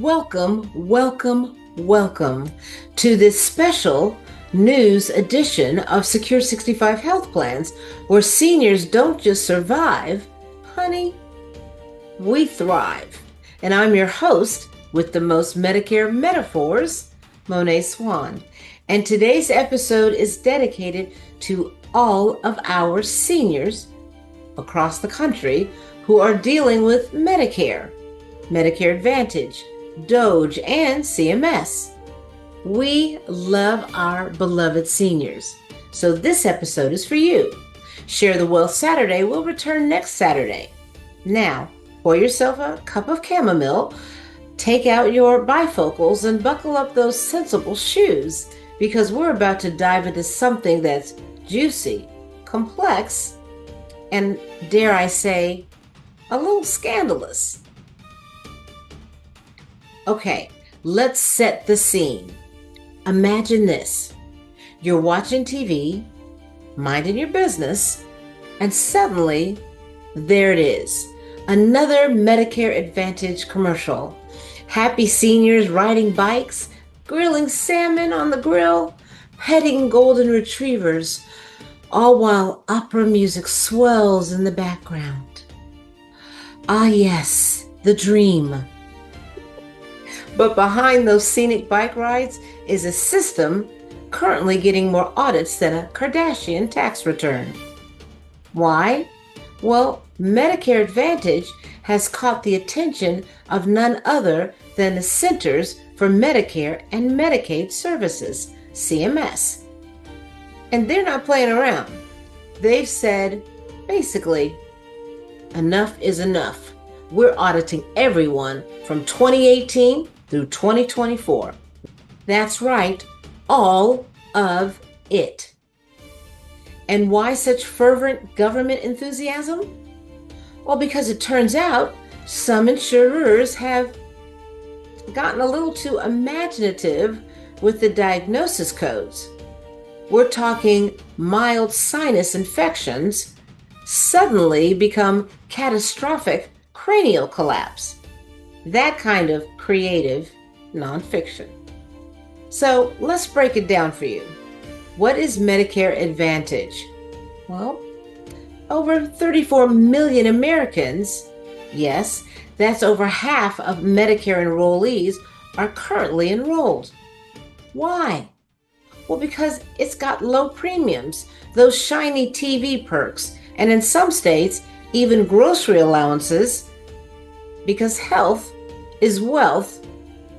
Welcome to this special news edition of Secure 65 Health Plans, where seniors don't just survive, honey, we thrive. And I'm your host with the most Medicare metaphors, Monet Swan. And today's episode is dedicated to all of our seniors across the country who are dealing with Medicare, Medicare Advantage, DOGE, and CMS. We love our beloved seniors, so this episode is for you. Share the Wealth Saturday will return next Saturday. Now, pour yourself a cup of chamomile, take out your bifocals, and buckle up those sensible shoes, because we're about to dive into something that's juicy, complex, and, dare I say, a little scandalous. Okay, let's set the scene. Imagine this. You're watching TV, minding your business, and suddenly, there it is. Another Medicare Advantage commercial. Happy seniors riding bikes, grilling salmon on the grill, petting golden retrievers, all while opera music swells in the background. Ah yes, the dream. But behind those scenic bike rides is a system currently getting more audits than a Kardashian tax return. Why? Well, Medicare Advantage has caught the attention of none other than the Centers for Medicare and Medicaid Services, CMS. And they're not playing around. They've said, basically, enough is enough. We're auditing everyone from 2018 through 2024. That's right, all of it. And why such fervent government enthusiasm? Well, because it turns out some insurers have gotten a little too imaginative with the diagnosis codes. We're talking mild sinus infections suddenly become catastrophic cranial collapse. That kind of creative nonfiction. So let's break it down for you. What is Medicare Advantage? Well, over 34 million Americans, yes, that's over half of Medicare enrollees, are currently enrolled. Why? Well, because it's got low premiums, those shiny TV perks, and in some states, even grocery allowances, because health is wealth,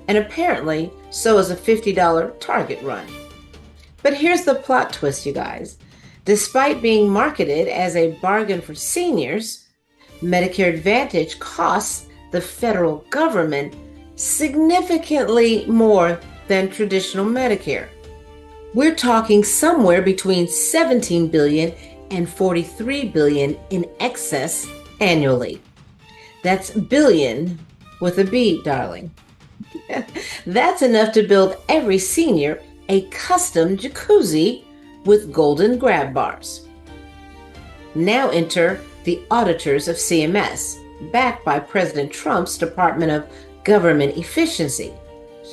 and apparently so is a $50 Target run. But here's the plot twist, you guys. Despite being marketed as a bargain for seniors, Medicare Advantage costs the federal government significantly more than traditional Medicare. We're talking somewhere between $17 billion and $43 billion in excess annually. That's billion with a B, darling. That's enough to build every senior a custom jacuzzi with golden grab bars. Now enter the auditors of CMS, backed by President Trump's Department of Government Efficiency.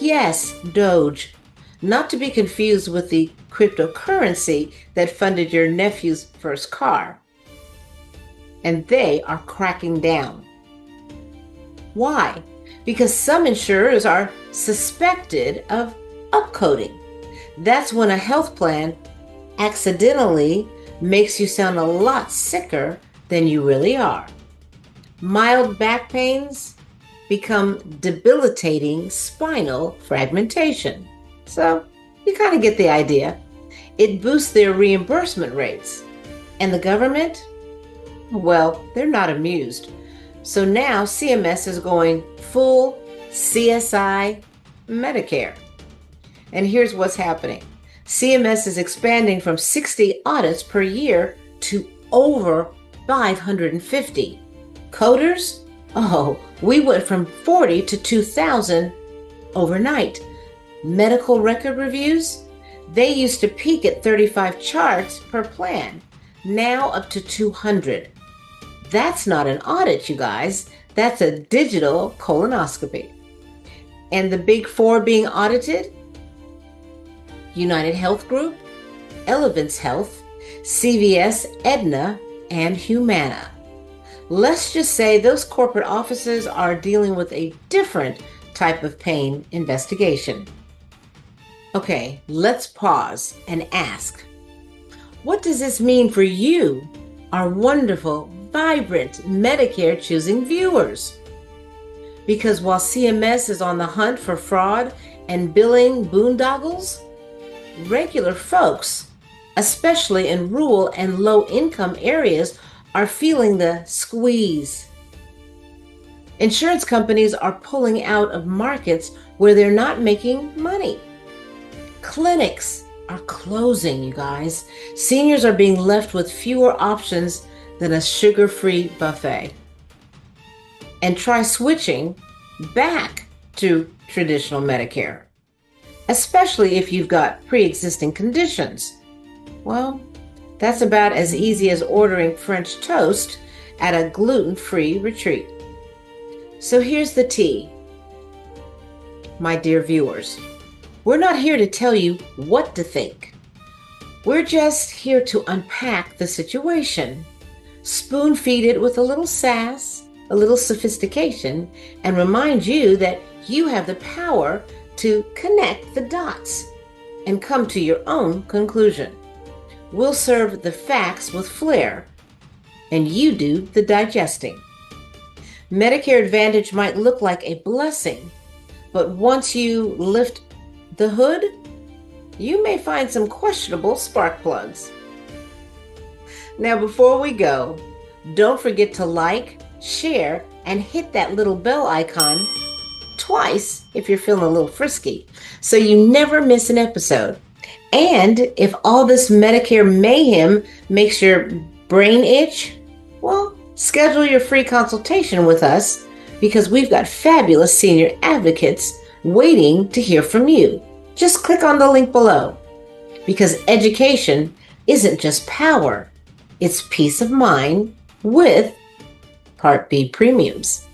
Yes, DOGE, not to be confused with the cryptocurrency that funded your nephew's first car. And they are cracking down. Why? Because some insurers are suspected of upcoding. That's when a health plan accidentally makes you sound a lot sicker than you really are. Mild back pains become debilitating spinal fragmentation. So you kind of get the idea. It boosts their reimbursement rates. And the government? Well, they're not amused. So now CMS is going full CSI Medicare. And here's what's happening. CMS is expanding from 60 audits per year to over 550. Coders? Oh, we went from 40 to 2,000 overnight. Medical record reviews? They used to peak at 35 charts per plan, now up to 200. That's not an audit, you guys. That's a digital colonoscopy. And the big four being audited: United Health Group, Elevance Health, CVS, Aetna, and Humana. Let's just say those corporate offices are dealing with a different type of pain investigation. Okay, let's pause and ask, what does this mean for you, our wonderful, vibrant Medicare choosing viewers? Because while CMS is on the hunt for fraud and billing boondoggles, regular folks, especially in rural and low-income areas, are feeling the squeeze. Insurance companies are pulling out of markets where they're not making money. Clinics are closing, you guys. Seniors are being left with fewer options than a sugar-free buffet. And try switching back to traditional Medicare, especially if you've got pre-existing conditions. Well, that's about as easy as ordering French toast at a gluten-free retreat. So here's the tea, my dear viewers. We're not here to tell you what to think. We're just here to unpack the situation, spoon feed it with a little sass, a little sophistication, and remind you that you have the power to connect the dots and come to your own conclusion. We'll serve the facts with flair, and you do the digesting. Medicare Advantage might look like a blessing, but once you lift the hood, you may find some questionable spark plugs. Now, before we go, don't forget to like, share, and hit that little bell icon twice if you're feeling a little frisky, so you never miss an episode. And if all this Medicare mayhem makes your brain itch, well, schedule your free consultation with us, because we've got fabulous senior advocates waiting to hear from you. Just click on the link below, because education isn't just power, it's peace of mind with Part B premiums.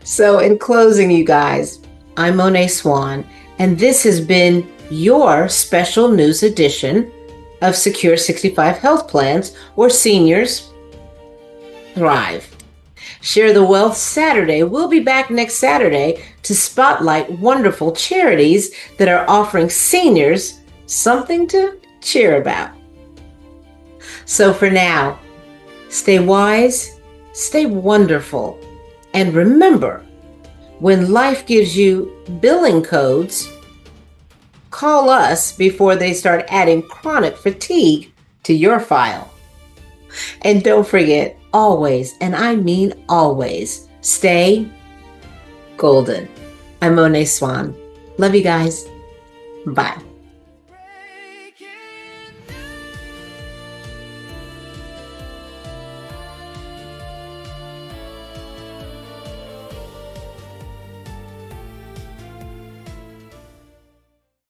So in closing, you guys, I'm Monet Swan, and this has been your special news edition of Secure 65 Health Plans, where seniors thrive. Share the Wealth Saturday. We'll be back next Saturday to spotlight wonderful charities that are offering seniors something to cheer about. So for now, stay wise, stay wonderful, and remember, when life gives you billing codes, call us before they start adding chronic fatigue to your file. And don't forget, always, and I mean always, stay golden. I'm Monet Swan. Love you guys. Bye.